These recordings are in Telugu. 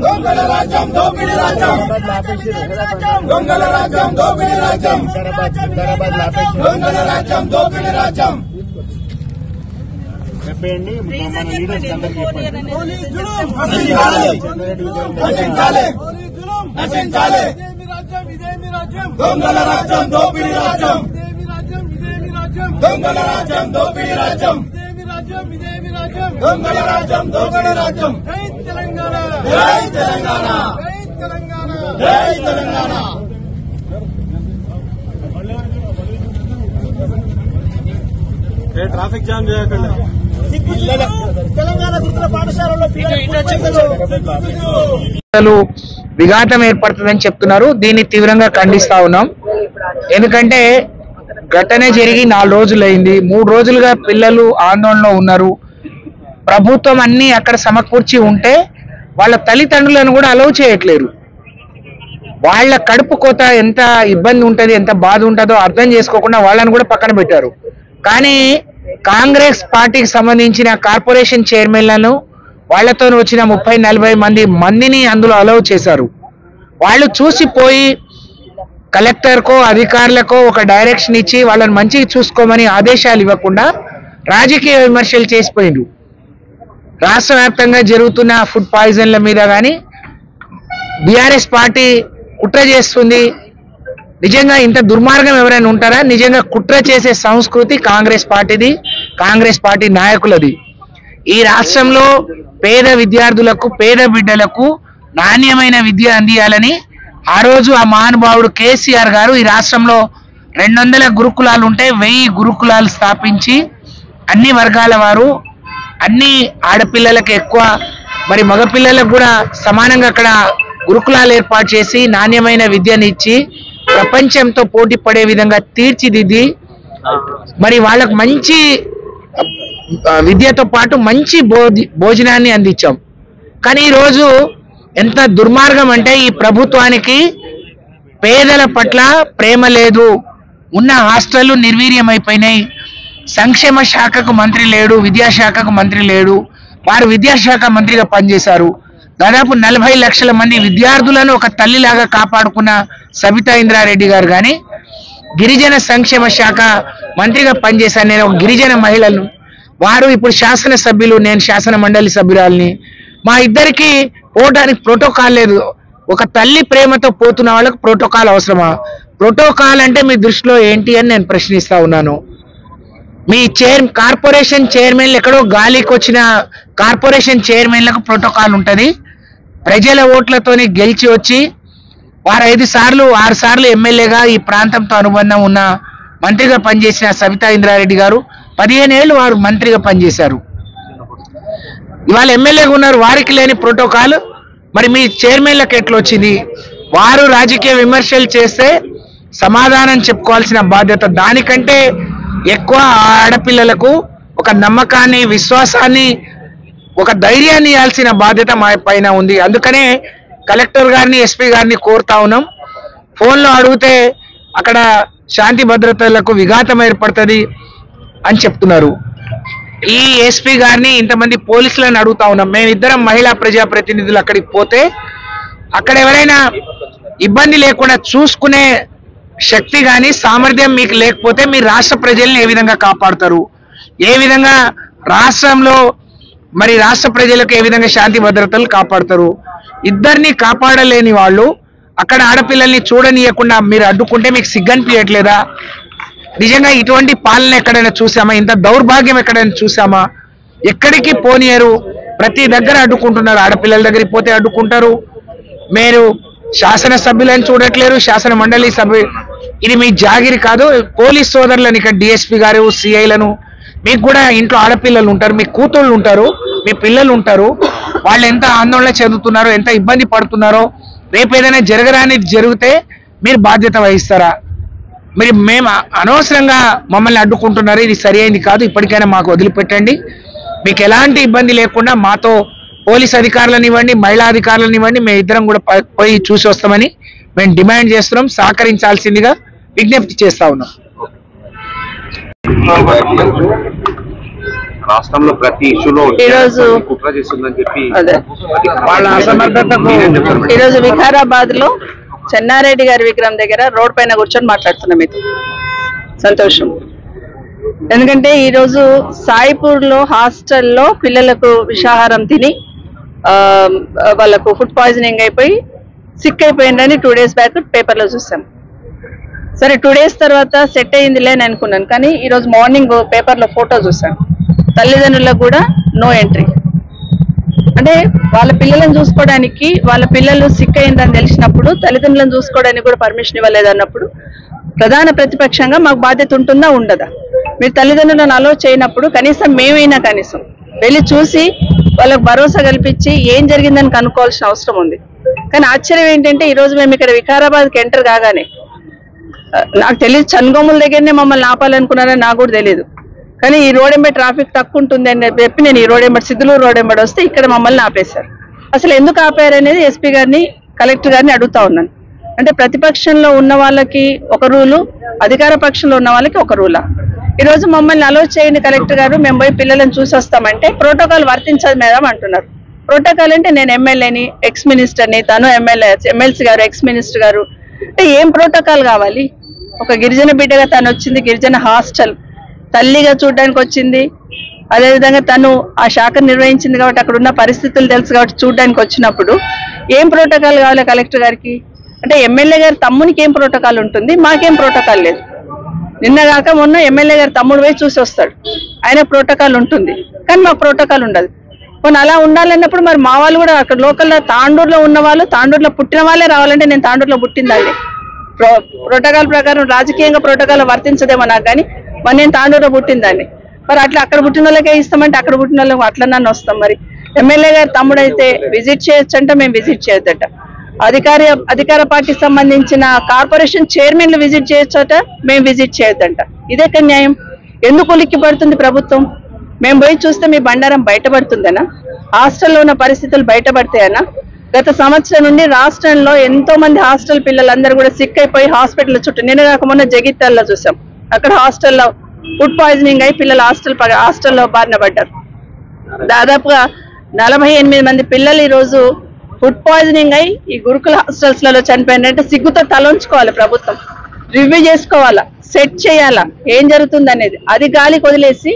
దొంగల రాజ్యం దోపిడీ రాజ్యం దొంగల రాజ్యం దోపిడీ రాజ్యం దొంగల రాజ్యం దోపిడీ రాజ్యం చెప్పండి మన లీడర్స్ అందరికీ నశించాలి నశించాలి దొంగల రాజ్యం దోపిడీ రాజ్యం దొంగల రాజ్యం దోపిడీ రాజ్యం దొంగల రాజ్యం దోపిడీ రాజ్యం జై తెలంగాణ జై తెలంగాణ జై తెలంగాణ ట్రాఫిక్ జామ్ చేయకండి తెలంగాణ గురుకుల పాఠశాలలో విఘాతం ఏర్పడుతుందని చెప్తున్నారు. దీన్ని తీవ్రంగా ఖండిస్తా ఉన్నాం. ఎందుకంటే ఘటన జరిగి 4 రోజులైంది. 3 రోజులుగా పిల్లలు ఆందోళనలో ఉన్నారు. ప్రభుత్వం అన్ని అక్కడ సమకూర్చి ఉంటే వాళ్ళ తల్లిదండ్రులను కూడా అలౌ చేయట్లేరు. వాళ్ళ కడుపు కోత ఎంత ఇబ్బంది ఉంటుంది, ఎంత బాధ ఉంటుందో అర్థం చేసుకోకుండా వాళ్ళని కూడా పక్కన పెట్టారు. కానీ కాంగ్రెస్ పార్టీకి సంబంధించిన కార్పొరేషన్ చైర్మన్లను వాళ్లతో వచ్చిన 30-40 మందిని అందులో అలౌ చేశారు. వాళ్ళు చూసిపోయి కలెక్టర్కో అధికారులకో ఒక డైరెక్షన్ ఇచ్చి వాళ్ళని మంచిగా చూసుకోమని ఆదేశాలు ఇవ్వకుండా రాజకీయ విమర్శలు చేసిపోయిండ్రు. రాష్ట్ర వ్యాప్తంగా జరుగుతున్న ఫుడ్ పాయిజన్ల మీద కానీ బీఆర్ఎస్ పార్టీ కుట్ర చేస్తుంది. నిజంగా ఇంత దుర్మార్గం ఎవరైనా ఉంటారా? నిజంగా కుట్ర చేసే సంస్కృతి కాంగ్రెస్ పార్టీది, కాంగ్రెస్ పార్టీ నాయకులది. ఈ రాష్ట్రంలో పేద విద్యార్థులకు, పేద బిడ్డలకు నాణ్యమైన విద్య అందియాలని ఆ రోజు ఆ మహానుభావుడు కేసీఆర్ గారు ఈ రాష్ట్రంలో 200 గురుకులాలు ఉంటే 1000 గురుకులాలు స్థాపించి అన్ని వర్గాల వారు, అన్ని ఆడపిల్లలకు ఎక్కువ, మరి మగపిల్లలకు కూడా సమానంగా అక్కడ గురుకులాలు ఏర్పాటు చేసి నాణ్యమైన విద్యను ఇచ్చి ప్రపంచంతో పోటీ పడే విధంగా తీర్చిదిద్ది మరి వాళ్ళకు మంచి విద్యతో పాటు మంచి భోజనాన్ని అందించాం. కానీ ఈరోజు ఎంత దుర్మార్గం అంటే ఈ ప్రభుత్వానికి పేదల పట్ల ప్రేమ లేదు. ఉన్న హాస్టళ్లు నిర్వీర్యమైపోయినాయి. సంక్షేమ శాఖకు మంత్రి లేడు, విద్యాశాఖకు మంత్రి లేడు. వారు విద్యాశాఖ మంత్రిగా పనిచేశారు. దాదాపు 40 లక్షల మంది విద్యార్థులను ఒక తల్లిలాగా కాపాడుకున్న సబితా ఇంద్రారెడ్డి గారు కానీ గిరిజన సంక్షేమ శాఖ మంత్రిగా పనిచేశాను. నేను ఒక గిరిజన మహిళను, వారు ఇప్పుడు శాసనసభ్యులు, నేను శాసన మండలి సభ్యురాలని. మా ఇద్దరికి పోవడానికి ప్రోటోకాల్ లేదు. ఒక తల్లి ప్రేమతో పోతున్న వాళ్ళకు ప్రోటోకాల్ అవసరమా? ప్రోటోకాల్ అంటే మీ దృష్టిలో ఏంటి అని నేను ప్రశ్నిస్తా ఉన్నాను. మీ కార్పొరేషన్ చైర్మన్లు ఎక్కడో గాలికి వచ్చిన కార్పొరేషన్ చైర్మన్లకు ప్రోటోకాల్ ఉంటుంది. ప్రజల ఓట్లతోని గెలిచి వచ్చి వారు 5 సార్లు 6 సార్లు ఎమ్మెల్యేగా ఈ ప్రాంతంతో అనుబంధం ఉన్న మంత్రిగా పనిచేసిన సబితా ఇంద్రారెడ్డి గారు 15 ఏళ్ళు వారు మంత్రిగా పనిచేశారు. ఇవాళ ఎమ్మెల్యేగా ఉన్నారు, వారికి లేని ప్రోటోకాల్ మరి మీ చైర్మన్లకు ఎట్లా వచ్చింది? వారు రాజకీయ విమర్శలు చేస్తే సమాధానం చెప్పుకోవాల్సిన బాధ్యత, దానికంటే ఎక్కువ ఆడపిల్లలకు ఒక నమ్మకాన్ని, విశ్వాసాన్ని, ఒక ధైర్యాన్ని ఇవ్వాల్సిన బాధ్యత మా పైన ఉంది. అందుకనే కలెక్టర్ గారిని, ఎస్పీ గారిని కోరుతా ఉన్నాం. ఫోన్లో అడిగితే అక్కడ శాంతి భద్రతలకు విఘాతం ఏర్పడుతుంది అని చెప్తున్నారు. ఈ ఎస్పీ గారిని, ఇంతమంది పోలీసులను అడుగుతా ఉన్నాం. మేమిద్దరం మహిళా ప్రజాప్రతినిధులు అక్కడికి పోతే అక్కడ ఎవరైనా ఇబ్బంది లేకుండా చూసుకునే శక్తి కానీ సామర్థ్యం మీకు లేకపోతే మీరు రాష్ట్ర ప్రజల్ని ఏ విధంగా కాపాడతారు? ఏ విధంగా రాష్ట్రంలో మరి రాష్ట్ర ప్రజలకు ఏ విధంగా శాంతి భద్రతలు కాపాడతారు? ఇద్దరిని కాపాడలేని వాళ్ళు అక్కడ ఆడపిల్లల్ని చూడనీయకుండా మీరు అడ్డుకుంటే మీకు సిగ్గనిపించట్లేదా? నిజంగా ఇటువంటి పాలన ఎక్కడైనా చూసామా? ఇంత దౌర్భాగ్యం ఎక్కడైనా చూసామా? ఎక్కడికి పోనీయరు, ప్రతి దగ్గర అడ్డుకుంటున్నారు. ఆడపిల్లల దగ్గరికి పోతే అడ్డుకుంటారు. మీరు శాసనసభ్యులను చూడట్లేరు, శాసన మండలి సభ్యు. ఇది మీ జాగిరి కాదు. పోలీస్ సోదరులను, ఇక్కడ డిఎస్పీ గారు, సిఐలను, మీకు కూడా ఇంట్లో ఆడపిల్లలు ఉంటారు, మీ కూతుళ్ళు ఉంటారు, మీ పిల్లలు ఉంటారు. వాళ్ళు ఎంత ఆందోళన చెందుతున్నారో, ఎంత ఇబ్బంది పడుతున్నారో, రేపు ఏదైనా జరగరానిది జరిగితే మీరు బాధ్యత వహిస్తారా? మేము అనవసరంగా మమ్మల్ని అడ్డుకుంటున్నారు, ఇది సరి అయింది కాదు. ఇప్పటికైనా మాకు వదిలిపెట్టండి. మీకు ఎలాంటి ఇబ్బంది లేకుండా మాతో పోలీస్ అధికారులను ఇవ్వండి, మహిళా అధికారులను ఇవ్వండి, మేము ఇద్దరం కూడా పోయి చూసి వస్తామని మేము డిమాండ్ చేస్తున్నాం. సహకరించాల్సిందిగా విజ్ఞప్తి చేస్తా ఉన్నాం. రాష్ట్రంలో ప్రతి ఇష్యూలో ఈరోజు కుట్ర చేస్తుందని చెప్పి వాళ్ళ అసమర్థతకు ఈరోజు వికారాబాద్ లో చెన్నారెడ్డి గారి విగ్రహం దగ్గర రోడ్ పైన కూర్చొని మాట్లాడుతున్నాం. మీతో సంతోషం. ఎందుకంటే ఈరోజు సాయిపూర్ లో హాస్టల్లో పిల్లలకు విషాహారం తిని వాళ్ళకు ఫుడ్ పాయిజనింగ్ అయిపోయి సిక్ అయిపోయిందని 2 days బ్యాక్ పేపర్లో చూసాం. సరే 2 days తర్వాత సెట్ అయ్యిందిలే అని అనుకున్నాను. కానీ ఈరోజు మార్నింగ్ పేపర్లో ఫోటో చూసాను. తల్లిదండ్రులకు కూడా నో ఎంట్రీ. అంటే వాళ్ళ పిల్లలను చూసుకోవడానికి, వాళ్ళ పిల్లలు సిక్ అయిందని తెలిసినప్పుడు తల్లిదండ్రులను చూసుకోవడానికి కూడా పర్మిషన్ ఇవ్వలేదన్నప్పుడు ప్రధాన ప్రతిపక్షంగా మాకు బాధ్యత ఉంటుందా ఉండదా? మీరు తల్లిదండ్రులను అలో చేయనప్పుడు కనీసం మేమైనా కనీసం వెళ్ళి చూసి వాళ్ళకు భరోసా కల్పించి ఏం జరిగిందని కనుక్కోవాల్సిన అవసరం ఉంది. కానీ ఆశ్చర్యం ఏంటంటే ఈరోజు మేము ఇక్కడ వికారాబాద్కి ఎంటర్ కాగానే, నాకు తెలియదు చన్గోముల దగ్గరనే మమ్మల్ని ఆపాలనుకున్నారని నాకు కూడా తెలియదు. కానీ ఈ రోడ్ ఎంబడి ట్రాఫిక్ తక్కువ ఉంటుంది అని చెప్పి నేను ఈ రోడ్ ఎంబడి సిద్ధులూరు రోడ్ ఎంబడి వస్తే ఇక్కడ మమ్మల్ని ఆపేశారు. అసలు ఎందుకు ఆపారు అనేది ఎస్పీ గారిని, కలెక్టర్ గారిని అడుగుతా ఉన్నాను. అంటే ప్రతిపక్షంలో ఉన్న వాళ్ళకి ఒక రూలు, అధికార పక్షంలో ఉన్న వాళ్ళకి ఒక రూలా? ఈరోజు మమ్మల్ని అలో చేయండి కలెక్టర్ గారు, మేము పోయి పిల్లలను చూసి వస్తామంటే ప్రోటోకాల్ వర్తించదు మేడం అంటున్నారు. ప్రోటోకాల్ అంటే నేను ఎమ్మెల్యేని, ఎక్స్ మినిస్టర్ని, తను ఎమ్మెల్సీ గారు, ఎక్స్ మినిస్టర్ గారు, అంటే ఏం ప్రోటోకాల్ కావాలి? ఒక గిరిజన బిడ్డగా తను వచ్చింది, గిరిజన హాస్టల్ తల్లిగా చూడడానికి వచ్చింది. అదేవిధంగా తను ఆ శాఖను నిర్వహించింది కాబట్టి అక్కడ ఉన్న పరిస్థితులు తెలుసు కాబట్టి చూడడానికి వచ్చినప్పుడు ఏం ప్రోటోకాల్ కావాలి కలెక్టర్ గారికి? అంటే ఎమ్మెల్యే గారి తమ్మునికి ఏం ప్రోటోకాల్ ఉంటుంది, మాకేం ప్రోటోకాల్ లేదు. నిన్నగాక మొన్న ఎమ్మెల్యే గారి తమ్ముడు పోయి చూసి వస్తాడు, ఆయన ప్రోటోకాల్ ఉంటుంది, కానీ మాకు ప్రోటోకాల్ ఉండదు. కొన్ని అలా ఉండాలన్నప్పుడు మరి మా వాళ్ళు కూడా అక్కడ లోకల్లో తాండూరులో ఉన్న వాళ్ళు, తాండూరులో పుట్టిన వాళ్ళే రావాలంటే నేను తాండూరులో పుట్టిందండి. ప్రోటోకాల్ ప్రకారం రాజకీయంగా ప్రోటోకాల్ వర్తించదేమో నాకు, కానీ మరి నేను తాండూరులో పుట్టిందాన్ని. మరి అట్లా అక్కడ పుట్టిన వాళ్ళకే ఇస్తామంటే అక్కడ పుట్టిన వాళ్ళకి అట్లా నన్ను వస్తాం. మరి ఎమ్మెల్యే గారు తమ్ముడు అయితే విజిట్ చేయొచ్చంట, మేము విజిట్ చేయొద్దట. అధికార పార్టీకి సంబంధించిన కార్పొరేషన్ చైర్మన్లు విజిట్ చేయొచ్చట, మేము విజిట్ చేయొద్దంట. ఇదే న్యాయం? ఎందుకు ఉలిక్కి పడుతుంది ప్రభుత్వం? మేము పోయి చూస్తే మీ బండారం బయటపడుతుందనా? హాస్టల్లో ఉన్న పరిస్థితులు బయటపడతాయనా? గత సంవత్సరం నుండి రాష్ట్రంలో ఎంతో మంది హాస్టల్ పిల్లలందరూ కూడా సిక్ అయిపోయి హాస్పిటల్ చుట్టూ, నిన్న కాక మొన్న జగిత్యాలలో చూసాం, అక్కడ హాస్టల్లో ఫుడ్ పాయిజనింగ్ అయి పిల్లలు హాస్టల్లో బారిన పడ్డారు. దాదాపుగా 48 మంది పిల్లలు ఈరోజు ఫుడ్ పాయిజనింగ్ అయి ఈ గురుకుల హాస్టల్స్ లలో చనిపోయినంటే సిగ్గుతో తలంచుకోవాలి ప్రభుత్వం. రివ్యూ చేసుకోవాలా, సెట్ చేయాలా ఏం జరుగుతుంది అనేది. అది గాలికి వదిలేసి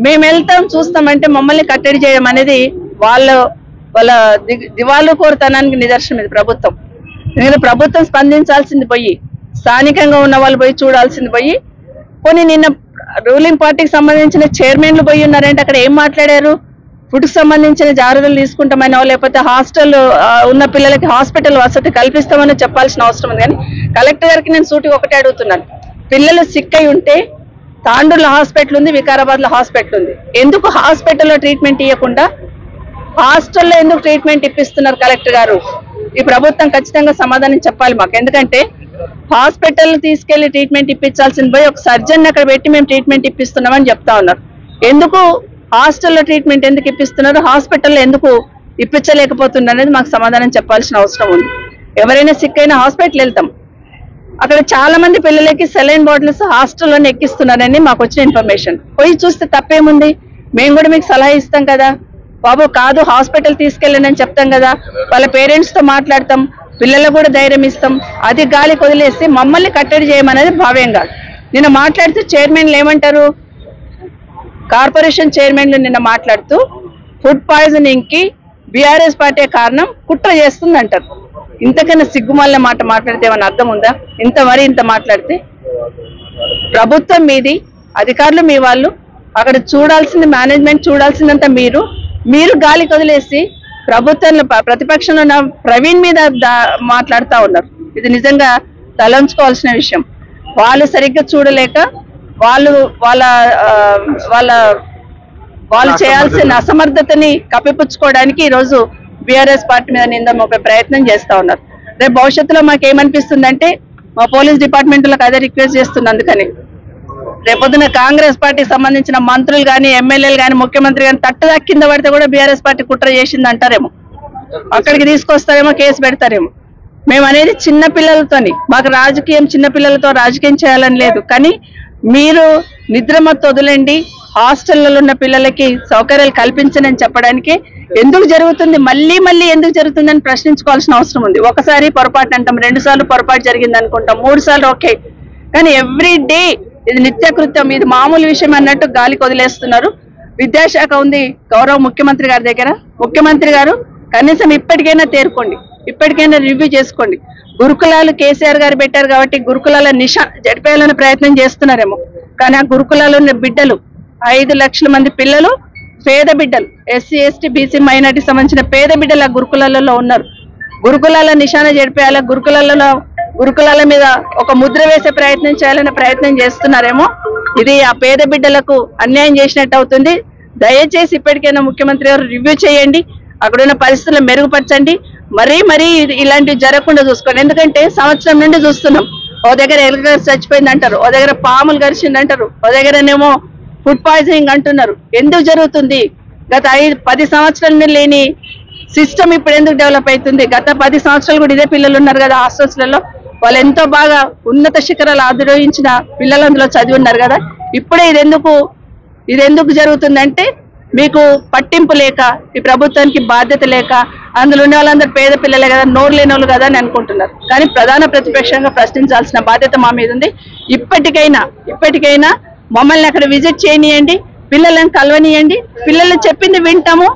మేము వెళ్తాం చూస్తామంటే మమ్మల్ని కట్టడి చేయడం అనేది వాళ్ళ దివాళు కోరుతనానికి నిదర్శనం ఇది ప్రభుత్వం. ఎందుకంటే ప్రభుత్వం స్పందించాల్సింది పోయి, స్థానికంగా ఉన్న వాళ్ళు పోయి చూడాల్సింది పోయి, కొన్ని నిన్న రూలింగ్ పార్టీకి సంబంధించిన చైర్మన్లు పోయి ఉన్నారంటే అక్కడ ఏం మాట్లాడారు? ఫుడ్కి సంబంధించిన జాగ్రత్తలు తీసుకుంటామనో లేకపోతే హాస్టల్ ఉన్న పిల్లలకి హాస్పిటల్ వసతి కల్పిస్తామని చెప్పాల్సిన అవసరం ఉంది. కానీ కలెక్టర్ గారికి నేను సూటిగా ఒకటే అడుగుతున్నాను, పిల్లలు సిక్ అయి ఉంటే తాండూరులో హాస్పిటల్ ఉంది, వికారాబాద్లో హాస్పిటల్ ఉంది, ఎందుకు హాస్పిటల్లో ట్రీట్మెంట్ ఇవ్వకుండా హాస్టల్లో ఎందుకు ట్రీట్మెంట్ ఇప్పిస్తున్నారు కలెక్టర్ గారు? ఈ ప్రభుత్వం ఖచ్చితంగా సమాధానం చెప్పాలి మాకు. ఎందుకంటే హాస్పిటల్ తీసుకెళ్లి ట్రీట్మెంట్ ఇప్పించాల్సింది పోయి ఒక సర్జన్ అక్కడ పెట్టి మేము ట్రీట్మెంట్ ఇప్పిస్తున్నామని చెప్తా ఉన్నారు. ఎందుకు హాస్టల్లో ట్రీట్మెంట్ ఎందుకు ఇప్పిస్తున్నారు, హాస్పిటల్లో ఎందుకు ఇప్పించలేకపోతున్నారు అనేది మాకు సమాధానం చెప్పాల్సిన అవసరం ఉంది. ఎవరైనా సిక్ అయినా హాస్పిటల్ వెళ్తాం, అక్కడ చాలా మంది పిల్లలకి సెలైన్ బాటిల్స్ హాస్టల్లోనే ఎక్కిస్తున్నారని మాకు వచ్చిన ఇన్ఫర్మేషన్. పోయి చూస్తే తప్పేముంది? మేము కూడా మీకు సలహా ఇస్తాం కదా బాబు, కాదు హాస్పిటల్ తీసుకెళ్ళండి అని చెప్తాం కదా, వాళ్ళ పేరెంట్స్ తో మాట్లాడతాం, పిల్లలకు కూడా ధైర్యం ఇస్తాం. అది గాలికి వదిలేసి మమ్మల్ని కట్టడి చేయమనేది భావ్యం కాదు. నిన్న మాట్లాడితే చైర్మన్లు ఏమంటారు, కార్పొరేషన్ చైర్మన్లు నిన్న మాట్లాడుతూ ఫుడ్ పాయిజనింగ్ కి బీఆర్ఎస్ పార్టీ కారణం, కుట్ర చేస్తుంది అంటారు. ఇంతకన్నా సిగ్గుమాలిన మాట మాట్లాడితే ఏమైనా అర్థం ఉందా? ఇంత మాట్లాడితే ప్రభుత్వం మీది, అధికారులు మీ వాళ్ళు, అక్కడ చూడాల్సింది మేనేజ్మెంట్ చూడాల్సిందంతా మీరు గాలికి వదిలేసి ప్రభుత్వంలో ప్రతిపక్షంలో ఉన్న ప్రవీణ్ మీద మాట్లాడుతూ ఉన్నారు. ఇది నిజంగా తలంచుకోవాల్సిన విషయం. వాళ్ళు సరిగ్గా చూడలేక వాళ్ళు చేయాల్సిన అసమర్థతని కప్పిపుచ్చుకోవడానికి ఈరోజు బీఆర్ఎస్ పార్టీ మీద నింద మోపే ప్రయత్నం చేస్తా ఉన్నారు. రేపు భవిష్యత్తులో మాకేమనిపిస్తుందంటే, మా పోలీస్ డిపార్ట్మెంట్లకు అదే రిక్వెస్ట్ చేస్తుంది. అందుకని రేపొద్దున కాంగ్రెస్ పార్టీకి సంబంధించిన మంత్రులు కానీ, ఎమ్మెల్యేలు కానీ, ముఖ్యమంత్రి కానీ తట్టుదా కింద పడితే కూడా బీఆర్ఎస్ పార్టీ కుట్ర చేసింది అంటారేమో, అక్కడికి తీసుకొస్తారేమో, కేసు పెడతారేమో. మేము అనేది చిన్న పిల్లలతోని, మాకు రాజకీయం చిన్న పిల్లలతో రాజకీయం చేయాలని లేదు. కానీ మీరు నిద్రమత్తు వదిలేండి, హాస్టళ్లలో ఉన్న పిల్లలకి సౌకర్యాలు కల్పించనని చెప్పడానికి ఎందుకు జరుగుతుంది, మళ్ళీ మళ్ళీ ఎందుకు జరుగుతుందని ప్రశ్నించుకోవాల్సిన అవసరం ఉంది. ఒకసారి పొరపాటు అంటాం, 2 సార్లు పొరపాటు జరిగింది అనుకుంటాం, 3 సార్లు ఓకే, కానీ ఎవ్రీ డే ఇది నిత్యకృత్యం, ఇది మామూలు విషయం అన్నట్టు గాలికి వదిలేస్తున్నారు. విద్యాశాఖ ఉంది గౌరవ ముఖ్యమంత్రి గారి దగ్గర. ముఖ్యమంత్రి గారు కనీసం ఇప్పటికైనా తేరుకోండి, ఇప్పటికైనా రివ్యూ చేసుకోండి. గురుకులాలు కేసీఆర్ గారు పెట్టారు కాబట్టి గురుకులాల జడిపేయాలనే ప్రయత్నం చేస్తున్నారేమో, కానీ ఆ గురుకులాలు ఉన్న బిడ్డలు 5 లక్షల మంది పిల్లలు పేద బిడ్డలు, ఎస్సీ ఎస్టీ బీసీ మైనార్టీ సంబంధించిన పేద బిడ్డలు ఆ గురుకులాలలో ఉన్నారు. గురుకులాల నిశాన జడిపేయాల, గురుకులాల మీద ఒక ముద్ర వేసే ప్రయత్నం చేయాలనే ప్రయత్నం చేస్తున్నారేమో. ఇది ఆ పేద బిడ్డలకు అన్యాయం చేసినట్టు అవుతుంది. దయచేసి ఇప్పటికైనా ముఖ్యమంత్రి గారు రివ్యూ చేయండి, అక్కడున్న పరిస్థితులను మెరుగుపరచండి, మరీ ఇలాంటివి జరగకుండా చూసుకోండి. ఎందుకంటే సంవత్సరం నుండి చూస్తున్నాం, ఓ దగ్గర ఎలుక చచ్చిపోయింది అంటారు, ఓ దగ్గర పాములు గరిచింది అంటారు, ఓ దగ్గరనేమో ఫుడ్ పాయిజనింగ్ అంటున్నారు. ఎందుకు జరుగుతుంది? గత 10 సంవత్సరాల నుండి లేని సిస్టమ్ ఇప్పుడు ఎందుకు డెవలప్ అవుతుంది? గత 10 సంవత్సరాలు కూడా ఇదే పిల్లలు ఉన్నారు కదా హాస్టల్స్లలో, వాళ్ళు ఎంతో బాగా ఉన్నత శిఖరాలు ఆధిరోహించిన పిల్లలు అందులో చదివి ఉన్నారు కదా. ఇప్పుడే ఇది ఎందుకు జరుగుతుందంటే మీకు పట్టింపు లేక, ఈ ప్రభుత్వానికి బాధ్యత లేక, అందులో ఉన్న వాళ్ళందరూ పేద పిల్లలే కదా, నోరు లేని వాళ్ళు కదా అని అనుకుంటున్నారు. కానీ ప్రధాన ప్రతిపక్షంగా ప్రశ్నించాల్సిన బాధ్యత మా మీద ఉంది. ఇప్పటికైనా మమ్మల్ని అక్కడ విజిట్ చేయనియండి, పిల్లలను కలవనియండి, పిల్లలు చెప్పింది వింటాము,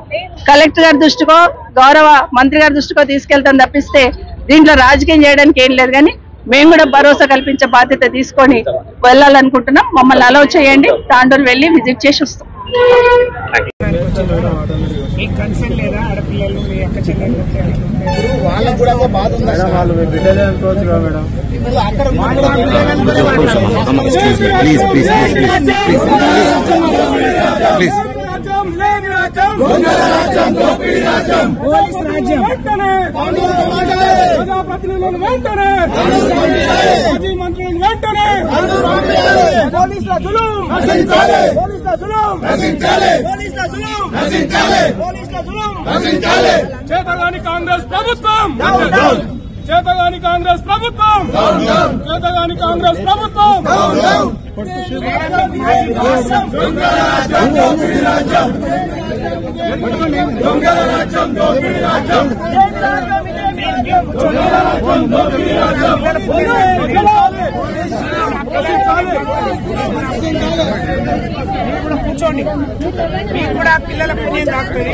కలెక్టర్ గారి దృష్టికో గౌరవ మంత్రి గారి దృష్టికో తీసుకెళ్తాం తప్పిస్తే దీంట్లో రాజకీయం చేయడానికి ఏం లేదు. కానీ మేము కూడా భరోసా కల్పించే బాధ్యత తీసుకొని వెళ్ళాలనుకుంటున్నాం. మమ్మల్ని అలౌ చేయండి, తాండూరు వెళ్ళి విజిట్ చేసి వస్తాం. వాళ్ళకు కూడా బాధ ఉంది, వాళ్ళు బిడ్డలే అనుకోవచ్చు మేడం. ప్రజాప్రతినిధులను వెంటనే, మాజీ మంత్రులను వెంటనే, పోలీసుల జులుం నశించాలి, పోలీసుల జులుం నశించాలి, పోలీసుల జులుం నశించాలి, పోలీసుల జులుం నశించాలి. చేతగాని కాంగ్రెస్ ప్రభుత్వం, చేతగాని కాంగ్రెస్ ప్రభుత్వం, చేతగాని కాంగ్రెస్ ప్రభుత్వం. కూర్చోండి, మీకు కూడా పిల్లల పుణ్యం కాకపోయి